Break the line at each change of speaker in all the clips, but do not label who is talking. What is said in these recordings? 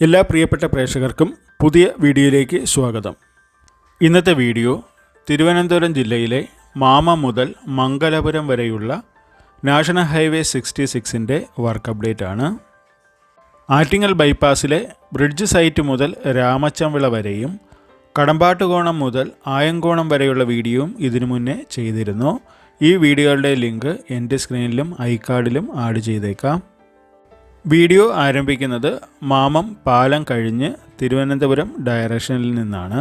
എല്ലാ പ്രിയപ്പെട്ട പ്രേക്ഷകർക്കും പുതിയ വീഡിയോയിലേക്ക് സ്വാഗതം. ഇന്നത്തെ വീഡിയോ തിരുവനന്തപുരം ജില്ലയിലെ മാമ മുതൽ മംഗലപുരം വരെയുള്ള നാഷണൽ ഹൈവേ 66-ൻ്റെ വർക്ക് അപ്ഡേറ്റ് ആണ്. ആറ്റിങ്ങൽ ബൈപ്പാസിലെ ബ്രിഡ്ജ് സൈറ്റ് മുതൽ രാമച്ചംവിള വരെയും കടമ്പാട്ടുകോണം മുതൽ ആയങ്കോണം വരെയുള്ള വീഡിയോയും ഇതിനു മുന്നേ ചെയ്തിരുന്നു. ഈ വീഡിയോകളുടെ ലിങ്ക് എൻ്റെ സ്ക്രീനിലും ഐക്കാർഡിലും ആഡ് ചെയ്തേക്കാം. വീഡിയോ ആരംഭിക്കുന്നത് മാമം പാലം കഴിഞ്ഞ് തിരുവനന്തപുരം ഡയറക്ഷനിൽ നിന്നാണ്.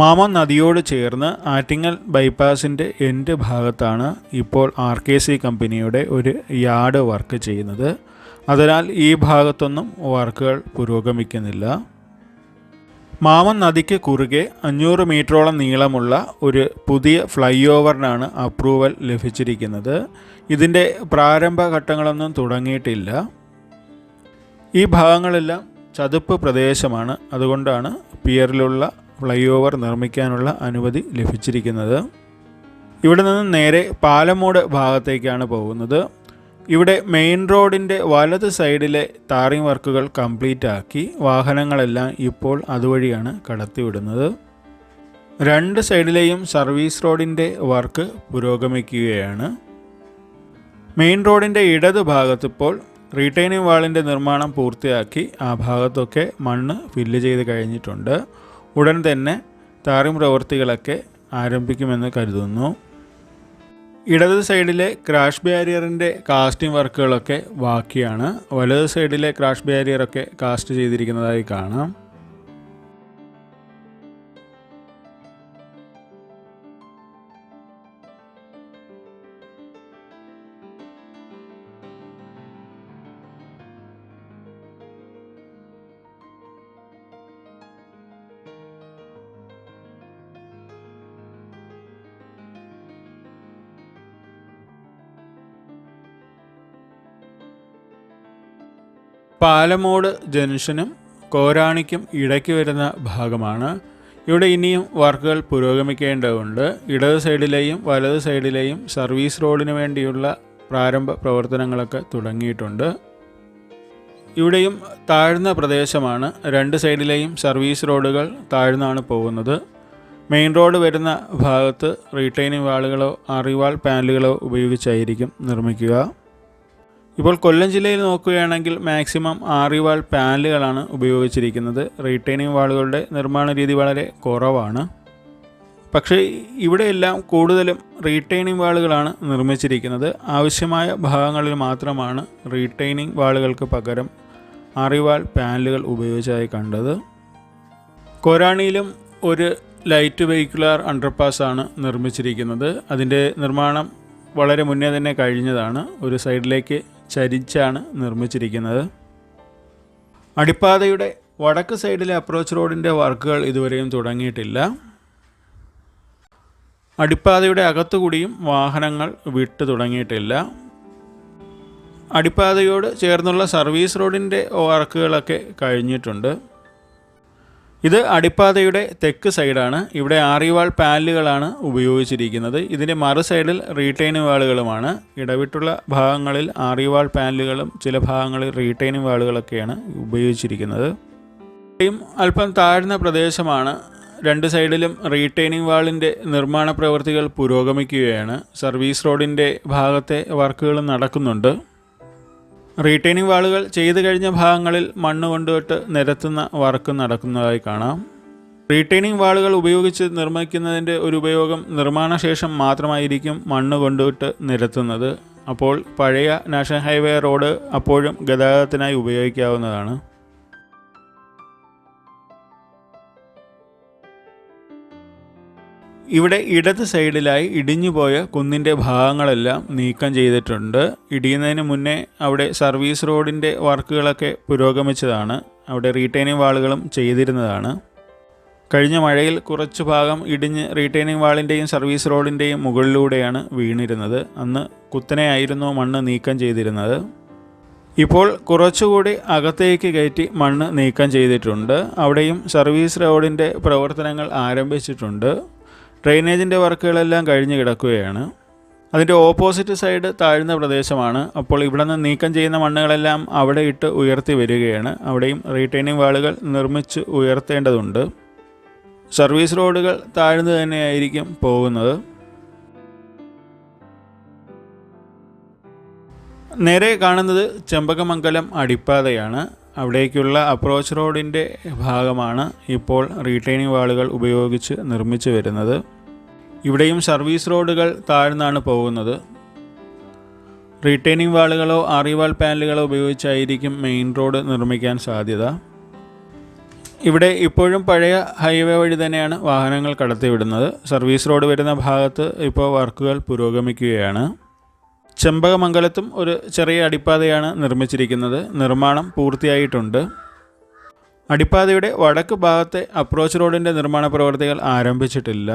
മാമം നദിയോട് ചേർന്ന് ആറ്റിങ്ങൽ ബൈപ്പാസിൻ്റെ എൻഡ് ഭാഗത്താണ് ഇപ്പോൾ RKC കമ്പനിയുടെ ഒരു യാർഡ് വർക്ക് ചെയ്യുന്നത്. അതിനാൽ ഈ ഭാഗത്തൊന്നും വർക്കുകൾ പുരോഗമിക്കുന്നില്ല. മാമം നദിക്ക് കുറുകെ 500 മീറ്ററോളം നീളമുള്ള ഒരു പുതിയ ഫ്ലൈ ഓവറിനാണ് അപ്രൂവൽ ലഭിച്ചിരിക്കുന്നത്. ഇതിൻ്റെ പ്രാരംഭ ഘട്ടങ്ങളൊന്നും തുടങ്ങിയിട്ടില്ല. ഈ ഭാഗങ്ങളെല്ലാം ചതുപ്പ് പ്രദേശമാണ്. അതുകൊണ്ടാണ് പിയറിലുള്ള ഫ്ലൈ ഓവർ നിർമ്മിക്കാനുള്ള അനുമതി ലഭിച്ചിരിക്കുന്നത്. ഇവിടെ നിന്ന് നേരെ പാലമൂട് ഭാഗത്തേക്കാണ് പോകുന്നത്. ഇവിടെ മെയിൻ റോഡിൻ്റെ വലത് സൈഡിലെ ടാറിംഗ് വർക്കുകൾ കംപ്ലീറ്റ് ആക്കി വാഹനങ്ങളെല്ലാം ഇപ്പോൾ അതുവഴിയാണ് കടത്തിവിടുന്നത്. രണ്ട് സൈഡിലെയും സർവീസ് റോഡിൻ്റെ വർക്ക് പുരോഗമിക്കുകയാണ്. മെയിൻ റോഡിൻ്റെ ഇടത് ഭാഗത്തിപ്പോൾ റീറ്റെയിനിങ് വാളിൻ്റെ നിർമ്മാണം പൂർത്തിയാക്കി ആ ഭാഗത്തൊക്കെ മണ്ണ് ഫില്ല് ചെയ്ത് കഴിഞ്ഞിട്ടുണ്ട്. ഉടൻ തന്നെ ടാറിംഗ് പ്രവൃത്തികളൊക്കെ ആരംഭിക്കുമെന്ന് കരുതുന്നു. ഇടത് സൈഡിലെ ക്രാഷ് ബാരിയറിൻ്റെ കാസ്റ്റിംഗ് വർക്കുകളൊക്കെ ബാക്കിയാണ്. വലത് സൈഡിലെ ക്രാഷ് ബാരിയറൊക്കെ കാസ്റ്റ് ചെയ്തിരിക്കുന്നതായി കാണാം. പാലമൂട് ജംഗ്ഷനും കോരാണിക്കും ഇടയ്ക്ക് വരുന്ന ഭാഗമാണ്. ഇവിടെ ഇനിയും വർക്കുകൾ പുരോഗമിക്കേണ്ടതുണ്ട്. ഇടത് സൈഡിലെയും വലത് സൈഡിലെയും സർവീസ് റോഡിന് വേണ്ടിയുള്ള പ്രാരംഭ പ്രവർത്തനങ്ങളൊക്കെ തുടങ്ങിയിട്ടുണ്ട്. ഇവിടെയും താഴ്ന്ന പ്രദേശമാണ്. രണ്ട് സൈഡിലെയും സർവീസ് റോഡുകൾ താഴ്ന്നാണ് പോകുന്നത്. മെയിൻ റോഡ് വരുന്ന ഭാഗത്ത് റീറ്റെയിനിങ് വാളുകളോ അറിവാൾ പാനലുകളോ ഉപയോഗിച്ചായിരിക്കും നിർമ്മിക്കുക. ഇപ്പോൾ കൊല്ലം ജില്ലയിൽ നോക്കുകയാണെങ്കിൽ മാക്സിമം ആറിവാൾ പാനലുകളാണ് ഉപയോഗിച്ചിരിക്കുന്നത്. റീറ്റെയിനിങ് വാളുകളുടെ നിർമ്മാണ രീതി വളരെ കുറവാണ്. പക്ഷേ ഇവിടെയെല്ലാം കൂടുതലും റീറ്റെയിനിങ് വാളുകളാണ് നിർമ്മിച്ചിരിക്കുന്നത്. ആവശ്യമായ ഭാഗങ്ങളിൽ മാത്രമാണ് റീറ്റെയിനിങ് വാളുകൾക്ക് പകരം ആറിവാൾ പാനലുകൾ ഉപയോഗിച്ചതായി കണ്ടത്. കോരാണിയിലും ഒരു ലൈറ്റ് വെഹിക്കുലർ അണ്ടർപാസാണ് നിർമ്മിച്ചിരിക്കുന്നത്. അതിൻ്റെ നിർമ്മാണം വളരെ മുന്നേ തന്നെ കഴിഞ്ഞതാണ്. ഒരു സൈഡിലേക്ക് ചരിച്ചാണ് നിർമ്മിച്ചിരിക്കുന്നത്. അടിപ്പാതയുടെ വടക്ക് സൈഡിലെ അപ്രോച്ച് റോഡിൻ്റെ വർക്കുകൾ ഇതുവരെയും തുടങ്ങിയിട്ടില്ല. അടിപ്പാതയുടെ അകത്തുകൂടിയും വാഹനങ്ങൾ വിട്ടു തുടങ്ങിയിട്ടില്ല. അടിപ്പാതയോട് ചേർന്നുള്ള സർവീസ് റോഡിൻ്റെ വർക്കുകളൊക്കെ കഴിഞ്ഞിട്ടുണ്ട്. ഇത് അടിപ്പാതയുടെ തെക്ക് സൈഡാണ്. ഇവിടെ ആറിവാൾ പാനലുകളാണ് ഉപയോഗിച്ചിരിക്കുന്നത്. ഇതിൻ്റെ മറു സൈഡിൽ റീറ്റെയിനിങ് വാളുകളുമാണ്. ഇടവിട്ടുള്ള ഭാഗങ്ങളിൽ ആറിവാൾ പാനലുകളും ചില ഭാഗങ്ങളിൽ റീറ്റെയിനിങ് വാളുകളൊക്കെയാണ് ഉപയോഗിച്ചിരിക്കുന്നത്. അല്പം താഴ്ന്ന പ്രദേശമാണ്. രണ്ട് സൈഡിലും റീറ്റെയിനിങ് വാളിൻ്റെ നിർമ്മാണ പ്രവൃത്തികൾ പുരോഗമിക്കുകയാണ്. സർവീസ് റോഡിൻ്റെ ഭാഗത്തെ വർക്കുകൾ നടക്കുന്നുണ്ട്. റീറ്റെയിനിങ് വാളുകൾ ചെയ്തു കഴിഞ്ഞ ഭാഗങ്ങളിൽ മണ്ണ് കൊണ്ടുവിട്ട് നിരത്തുന്ന വർക്ക് നടക്കുന്നതായി കാണാം. റീറ്റെയിനിങ് വാളുകൾ ഉപയോഗിച്ച് നിർമ്മിക്കുന്നതിൻ്റെ ഒരു ഉപയോഗം നിർമ്മാണശേഷം മാത്രമായിരിക്കും മണ്ണ് കൊണ്ടുവിട്ട് നിരത്തുന്നത്. അപ്പോൾ പഴയ നാഷണൽ ഹൈവേ റോഡ് അപ്പോഴും ഗതാഗതത്തിനായി ഉപയോഗിക്കാവുന്നതാണ്. ഇവിടെ ഇടത് സൈഡിലായി ഇടിഞ്ഞുപോയ കുന്നിൻ്റെ ഭാഗങ്ങളെല്ലാം നീക്കം ചെയ്തിട്ടുണ്ട്. ഇടിയുന്നതിന് മുന്നേ അവിടെ സർവീസ് റോഡിൻ്റെ വർക്കുകളൊക്കെ പുരോഗമിച്ചതാണ്. അവിടെ റീറ്റെയിനിങ് വാളുകളും ചെയ്തിരുന്നതാണ്. കഴിഞ്ഞ മഴയിൽ കുറച്ച് ഭാഗം ഇടിഞ്ഞ് റീറ്റെയിനിങ് വാളിൻ്റെയും സർവീസ് റോഡിൻ്റെയും മുകളിലൂടെയാണ് വീണിരുന്നത്. അന്ന് കുത്തനെയായിരുന്നു മണ്ണ് നീക്കം ചെയ്തിരുന്നത്. ഇപ്പോൾ കുറച്ചുകൂടി അകത്തേക്ക് കയറ്റി മണ്ണ് നീക്കം ചെയ്തിട്ടുണ്ട്. അവിടെയും സർവീസ് റോഡിൻ്റെ പ്രവർത്തനങ്ങൾ ആരംഭിച്ചിട്ടുണ്ട്. ഡ്രെയിനേജിൻ്റെ വർക്കുകളെല്ലാം കഴിഞ്ഞ് കിടക്കുകയാണ്. അതിൻ്റെ ഓപ്പോസിറ്റ് സൈഡ് താഴ്ന്ന പ്രദേശമാണ്. അപ്പോൾ ഇവിടെ നിന്ന് നീക്കം ചെയ്യുന്ന മണ്ണുകളെല്ലാം അവിടെ ഇട്ട് ഉയർത്തി വരികയാണ്. അവിടെയും റീറ്റെയിനിങ് വാളുകൾ നിർമ്മിച്ച് ഉയർത്തേണ്ടതുണ്ട്. സർവീസ് റോഡുകൾ താഴ്ന്നു തന്നെയായിരിക്കും പോകുന്നത്. നേരെ കാണുന്നത് ചെമ്പകമംഗലം അടിപ്പാതയാണ്. അവിടേക്കുള്ള അപ്രോച്ച് റോഡിൻ്റെ ഭാഗമാണ് ഇപ്പോൾ റീറ്റെയിനിങ് വാളുകൾ ഉപയോഗിച്ച് നിർമ്മിച്ചു വരുന്നത്. ഇവിടെയും സർവീസ് റോഡുകൾ താഴ്ന്നാണ് പോകുന്നത്. റീറ്റെയിനിങ് വാളുകളോ ആറിവാൾ പാനലുകളോ ഉപയോഗിച്ചായിരിക്കും മെയിൻ റോഡ് നിർമ്മിക്കാൻ സാധ്യത. ഇവിടെ ഇപ്പോഴും പഴയ ഹൈവേ വഴി തന്നെയാണ് വാഹനങ്ങൾ കടത്തിവിടുന്നത്. സർവീസ് റോഡ് വരുന്ന ഭാഗത്ത് ഇപ്പോൾ വർക്കുകൾ പുരോഗമിക്കുകയാണ്. ചെമ്പകമംഗലത്തും ഒരു ചെറിയ അടിപ്പാതയാണ് നിർമ്മിച്ചിരിക്കുന്നത്. നിർമ്മാണം പൂർത്തിയായിട്ടുണ്ട്. അടിപ്പാതയുടെ വടക്ക് ഭാഗത്തെ അപ്രോച്ച് റോഡിൻ്റെ നിർമ്മാണ പ്രവൃത്തികൾ ആരംഭിച്ചിട്ടില്ല.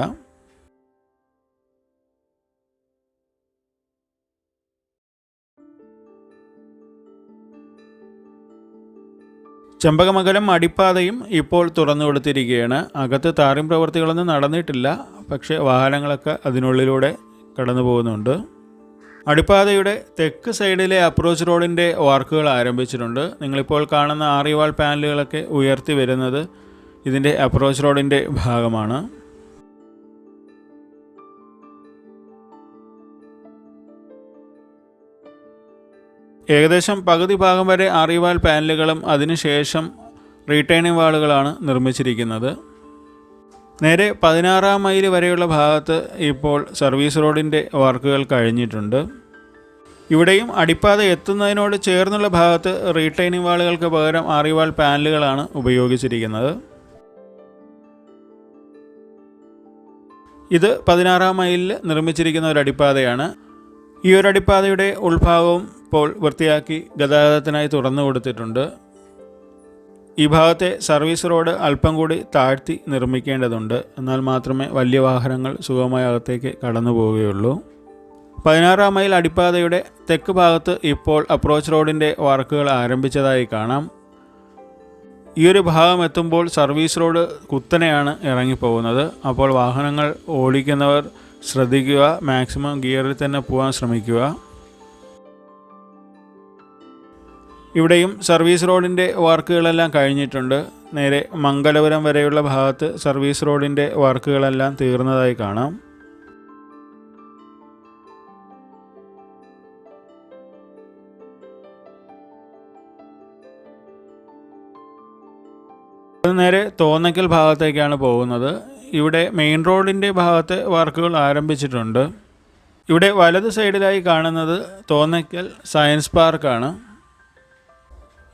ചെമ്പകമംഗലം അടിപ്പാതയും ഇപ്പോൾ തുറന്നു കൊടുത്തിരിക്കുകയാണ്. അകത്ത് ടാറിംഗ് പ്രവൃത്തികളൊന്നും നടന്നിട്ടില്ല, പക്ഷേ വാഹനങ്ങളൊക്കെ അതിനുള്ളിലൂടെ കടന്നു പോകുന്നുണ്ട്. അടിപ്പാതയുടെ തെക്ക് സൈഡിലെ അപ്രോച്ച് റോഡിൻ്റെ വർക്കുകൾ ആരംഭിച്ചിട്ടുണ്ട്. നിങ്ങളിപ്പോൾ കാണുന്ന ആറിവാൾ പാനലുകളൊക്കെ ഉയർത്തി വരുന്നത് ഇതിൻ്റെ അപ്രോച്ച് റോഡിൻ്റെ ഭാഗമാണ്. ഏകദേശം പകുതി ഭാഗം വരെ ആറിവാൾ പാനലുകളും അതിനുശേഷം റീറ്റെയിനിങ് വാളുകളാണ് നിർമ്മിച്ചിരിക്കുന്നത്. നേരെ 16-ാം മൈൽ വരെയുള്ള ഭാഗത്ത് ഇപ്പോൾ സർവീസ് റോഡിൻ്റെ വർക്കുകൾ കഴിഞ്ഞിട്ടുണ്ട്. ഇവിടെയും അടിപ്പാത എത്തുന്നതിനോട് ചേർന്നുള്ള ഭാഗത്ത് റീറ്റെയിനിങ് വാളുകൾക്ക് പകരം ആറിവാൾ പാനലുകളാണ് ഉപയോഗിച്ചിരിക്കുന്നത്. ഇത് 16-ാം മൈലിൽ നിർമ്മിച്ചിരിക്കുന്ന ഒരു അടിപ്പാതയാണ്. ഈ ഒരു അടിപ്പാതയുടെ ഉൾഭാഗവും ഇപ്പോൾ വൃത്തിയാക്കി ഗതാഗതത്തിനായി തുറന്നു കൊടുത്തിട്ടുണ്ട്. ഈ ഭാഗത്തെ സർവീസ് റോഡ് അല്പം കൂടി താഴ്ത്തി നിർമ്മിക്കേണ്ടതുണ്ട്. എന്നാൽ മാത്രമേ വലിയ വാഹനങ്ങൾ സുഗമമായി അകത്തേക്ക് കടന്നു പോവുകയുള്ളൂ. 16-ാം മൈൽ അടിപ്പാതയുടെ തെക്ക് ഭാഗത്ത് ഇപ്പോൾ അപ്രോച്ച് റോഡിൻ്റെ വർക്കുകൾ ആരംഭിച്ചതായി കാണാം. ഈ ഒരു ഭാഗം എത്തുമ്പോൾ സർവീസ് റോഡ് കുത്തനെയാണ് ഇറങ്ങിപ്പോകുന്നത്. അപ്പോൾ വാഹനങ്ങൾ ഓടിക്കുന്നവർ ശ്രദ്ധിക്കുക, മാക്സിമം ഗിയറിൽ തന്നെ പോകാൻ ശ്രമിക്കുക. ഇവിടെയും സർവീസ് റോഡിൻ്റെ വർക്കുകളെല്ലാം കഴിഞ്ഞിട്ടുണ്ട്. നേരെ മംഗലപുരം വരെയുള്ള ഭാഗത്ത് സർവീസ് റോഡിൻ്റെ വർക്കുകളെല്ലാം തീർന്നതായി കാണാം. നേരെ തോന്നയ്ക്കൽ ഭാഗത്തേക്കാണ് പോകുന്നത്. ഇവിടെ മെയിൻ റോഡിൻ്റെ ഭാഗത്ത് വർക്കുകൾ ആരംഭിച്ചിട്ടുണ്ട്. ഇവിടെ വലത് സൈഡിലായി കാണുന്നത് തോന്നയ്ക്കൽ സയൻസ് പാർക്കാണ്.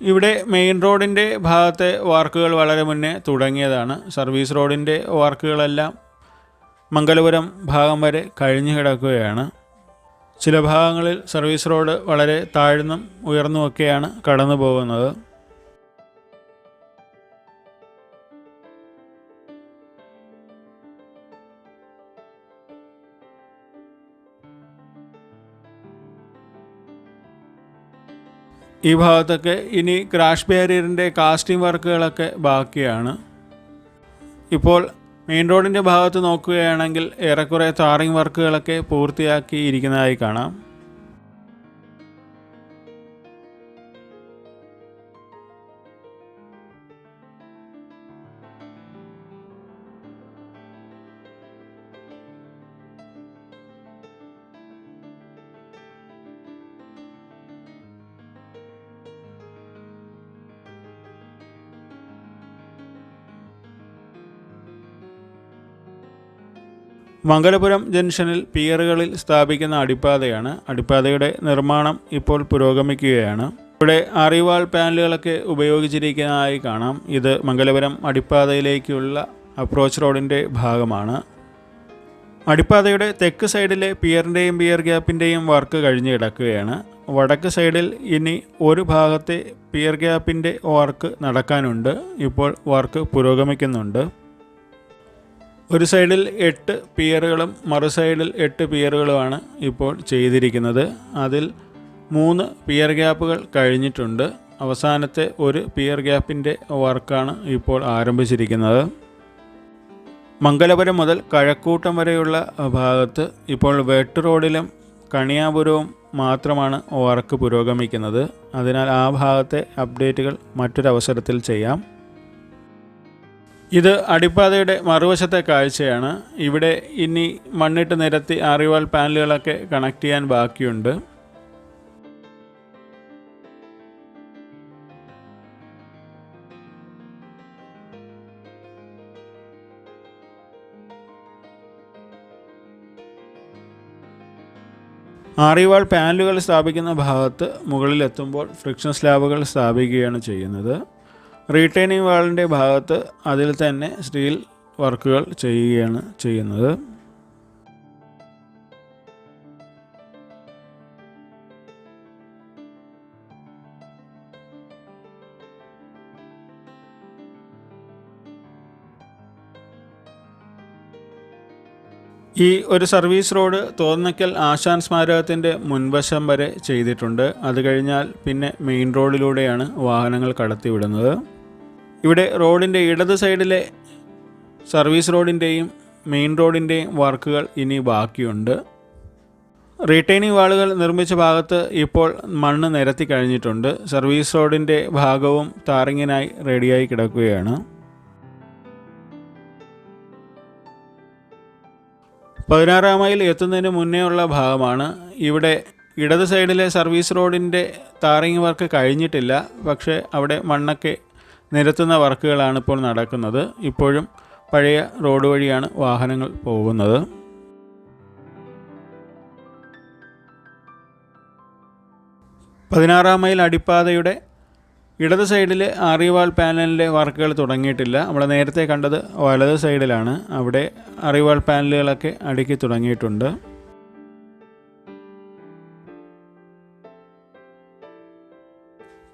ഇവിടെ മെയിൻ റോഡിൻ്റെ ഭാഗത്തെ വർക്കുകൾ വളരെ മുന്നേ തുടങ്ങിയതാണ്. സർവീസ് റോഡിൻ്റെ വർക്കുകളെല്ലാം മംഗലപുരം ഭാഗം വരെ കഴിഞ്ഞു കിടക്കുകയാണ്. ചില ഭാഗങ്ങളിൽ സർവീസ് റോഡ് വളരെ താഴ്ന്നും ഉയർന്നുമൊക്കെയാണ് കടന്നു പോകുന്നത്. ഈ ഭാഗത്തൊക്കെ ഇനി ക്രാഷ് ബാരിയറിൻ്റെ കാസ്റ്റിംഗ് വർക്കുകളൊക്കെ ബാക്കിയാണ്. ഇപ്പോൾ മെയിൻ റോഡിൻ്റെ ഭാഗത്ത് നോക്കുകയാണെങ്കിൽ ഏറെക്കുറെ ടാറിംഗ് വർക്കുകളൊക്കെ പൂർത്തിയാക്കിയിരിക്കുന്നതായി കാണാം. മംഗലപുരം ജംഗ്ഷനിൽ പിയറുകളിൽ സ്ഥാപിക്കുന്ന അടിപ്പാതയാണ്. അടിപ്പാതയുടെ നിർമ്മാണം ഇപ്പോൾ പുരോഗമിക്കുകയാണ്. ഇവിടെ ആറിവാൾ പാനലുകളൊക്കെ ഉപയോഗിച്ചിരിക്കുന്നതായി കാണാം. ഇത് മംഗലപുരം അടിപ്പാതയിലേക്കുള്ള അപ്രോച്ച് റോഡിൻ്റെ ഭാഗമാണ്. അടിപ്പാതയുടെ തെക്ക് സൈഡിലെ പിയറിൻ്റെയും പിയർ ഗ്യാപ്പിൻ്റെയും വർക്ക് കഴിഞ്ഞ് കിടക്കുകയാണ്. വടക്ക് സൈഡിൽ ഇനി ഒരു ഭാഗത്തെ പിയർ ഗ്യാപ്പിൻ്റെ വർക്ക് നടക്കാനുണ്ട്. ഇപ്പോൾ വർക്ക് പുരോഗമിക്കുന്നുണ്ട്. ഒരു സൈഡിൽ 8 പിയറുകളും മറു സൈഡിൽ 8 പിയറുകളുമാണ് ഇപ്പോൾ ചെയ്തിരിക്കുന്നത്. അതിൽ 3 പിയർ ഗ്യാപ്പുകൾ കഴിഞ്ഞിട്ടുണ്ട്. അവസാനത്തെ ഒരു പിയർ ഗ്യാപ്പിൻ്റെ വർക്കാണ് ഇപ്പോൾ ആരംഭിച്ചിരിക്കുന്നത്. മംഗലപുരം മുതൽ കഴക്കൂട്ടം വരെയുള്ള ഭാഗത്ത് ഇപ്പോൾ വെട്ട് റോഡിലും കണിയാപുരവും മാത്രമാണ് വർക്ക് പുരോഗമിക്കുന്നത്. അതിനാൽ ആ ഭാഗത്തെ അപ്ഡേറ്റുകൾ മറ്റൊരവസരത്തിൽ ചെയ്യാം. ഇത് അടിപ്പാതയുടെ മറുവശത്തെ കാഴ്ചയാണ്. ഇവിടെ ഇനി മണ്ണിട്ട് നിരത്തി ആറിവാൾ പാനലുകളൊക്കെ കണക്ട് ചെയ്യാൻ ബാക്കിയുണ്ട്. ആറിവാൾ പാനലുകൾ സ്ഥാപിക്കുന്ന ഭാഗത്ത് മുകളിലെത്തുമ്പോൾ ഫ്രിക്ഷൻ സ്ലാബുകൾ സ്ഥാപിക്കുകയാണ് ചെയ്യുന്നത്. റീറ്റെയിനിങ് വാളിൻ്റെ ഭാഗത്ത് അതിൽ തന്നെ സ്റ്റീൽ വർക്കുകൾ ചെയ്യുകയാണ് ചെയ്യുന്നത്. ഈ ഒരു സർവീസ് റോഡ് തോന്നക്കൽ ആശാൻ സ്മാരകത്തിൻ്റെ മുൻവശം വരെ ചെയ്തിട്ടുണ്ട്. അത് കഴിഞ്ഞാൽ പിന്നെ മെയിൻ റോഡിലൂടെയാണ് വാഹനങ്ങൾ കടത്തിവിടുന്നത്. ഇവിടെ റോഡിൻ്റെ ഇടത് സൈഡിലെ സർവീസ് റോഡിൻ്റെയും മെയിൻ റോഡിൻ്റെയും വർക്കുകൾ ഇനി ബാക്കിയുണ്ട്. റീറ്റെയിനിങ് വാളുകൾ നിർമ്മിച്ച ഭാഗത്ത് ഇപ്പോൾ മണ്ണ് നിരത്തി കഴിഞ്ഞിട്ടുണ്ട്. സർവീസ് റോഡിൻ്റെ ഭാഗവും ടാറിങ്ങിനായി റെഡിയായി കിടക്കുകയാണ്. 16 മൈൽ എത്തുന്നതിന് മുന്നേ ഉള്ള ഭാഗമാണ്. ഇവിടെ ഇടത് സൈഡിലെ സർവീസ് റോഡിൻ്റെ ടാറിങ് വർക്ക് കഴിഞ്ഞിട്ടില്ല. പക്ഷേ അവിടെ മണ്ണൊക്കെ നിരത്തുന്ന വർക്കുകളാണ് ഇപ്പോൾ നടക്കുന്നത്. ഇപ്പോഴും പഴയ റോഡ് വഴിയാണ് വാഹനങ്ങൾ പോകുന്നത്. പതിനാറാം മൈൽ അടിപ്പാതയുടെ ഇടത് സൈഡിൽ ആറിവാൾ പാനലിൻ്റെ വർക്കുകൾ തുടങ്ങിയിട്ടില്ല. നമ്മൾ നേരത്തെ കണ്ടത് വലത് സൈഡിലാണ്. അവിടെ ആറിവാൾ പാനലുകളൊക്കെ അടുക്കി തുടങ്ങിയിട്ടുണ്ട്.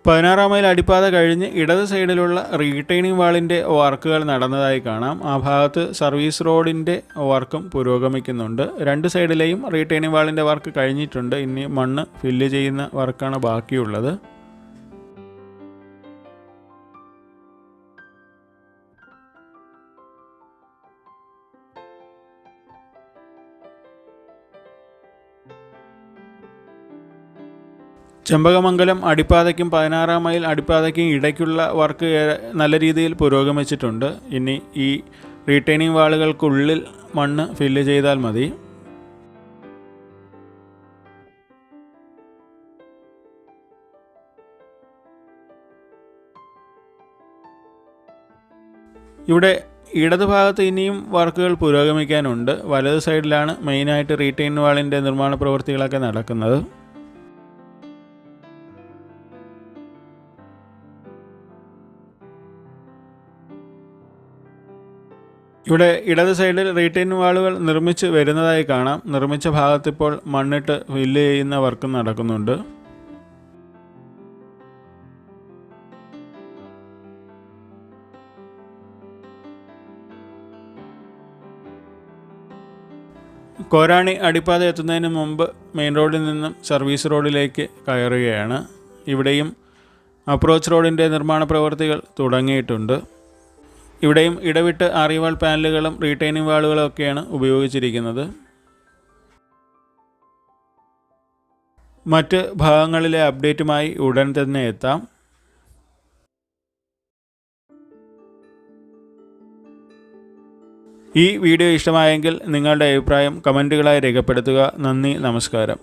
16 മൈൽ അടിപ്പാത കഴിഞ്ഞ് ഇടത് സൈഡിലുള്ള റീറ്റെയിനിങ് വാളിൻ്റെ വർക്കുകൾ നടന്നതായി കാണാം. ആ ഭാഗത്ത് സർവീസ് റോഡിൻ്റെ വർക്കും പുരോഗമിക്കുന്നുണ്ട്. രണ്ട് സൈഡിലെയും റീറ്റെയിനിങ് വാളിൻ്റെ വർക്ക് കഴിഞ്ഞിട്ടുണ്ട്. ഇനി മണ്ണ് ഫില്ല് ചെയ്യുന്ന വർക്കാണ് ബാക്കിയുള്ളത്. ചെമ്പകമംഗലം അടിപ്പാതയ്ക്കും 16 മൈൽ അടിപ്പാതയ്ക്കും ഇടയ്ക്കുള്ള വർക്ക് നല്ല രീതിയിൽ പുരോഗമിച്ചിട്ടുണ്ട്. ഇനി ഈ റീറ്റെയിനിങ് വാളുകൾക്കുള്ളിൽ മണ്ണ് ഫില്ല് ചെയ്താൽ മതി. ഇവിടെ ഇടത് ഭാഗത്ത് ഇനിയും വർക്കുകൾ പുരോഗമിക്കാനുണ്ട്. വലത് സൈഡിലാണ് മെയിനായിട്ട് റീറ്റെയിനിങ് വാളിൻ്റെ നിർമ്മാണ പ്രവൃത്തികളൊക്കെ നടക്കുന്നത്. ഇവിടെ ഇടത് സൈഡിൽ റീറ്റെയിനിങ് വാളുകൾ നിർമ്മിച്ച് വരുന്നതായി കാണാം. നിർമ്മിച്ച ഭാഗത്തിപ്പോൾ മണ്ണിട്ട് ഫില്ല് ചെയ്യുന്ന വർക്ക് നടക്കുന്നുണ്ട്. കോരാണി അടിപ്പാത എത്തുന്നതിന് മുമ്പ് മെയിൻ റോഡിൽ നിന്നും സർവീസ് റോഡിലേക്ക് കയറുകയാണ്. ഇവിടെയും അപ്രോച്ച് റോഡിൻ്റെ നിർമ്മാണ പ്രവൃത്തികൾ തുടങ്ങിയിട്ടുണ്ട്. ഇവിടെയും ഇടവിട്ട് ആറിവാൾ പാനലുകളും റീറ്റെയിനിങ് വാളുകളും ഒക്കെയാണ് ഉപയോഗിച്ചിരിക്കുന്നത്. മറ്റ് ഭാഗങ്ങളിലെ അപ്ഡേറ്റുമായി ഉടൻ തന്നെ എത്താം. ഈ വീഡിയോ ഇഷ്ടമായെങ്കിൽ നിങ്ങളുടെ അഭിപ്രായം കമൻറ്റുകളായി രേഖപ്പെടുത്തുക. നന്ദി, നമസ്കാരം.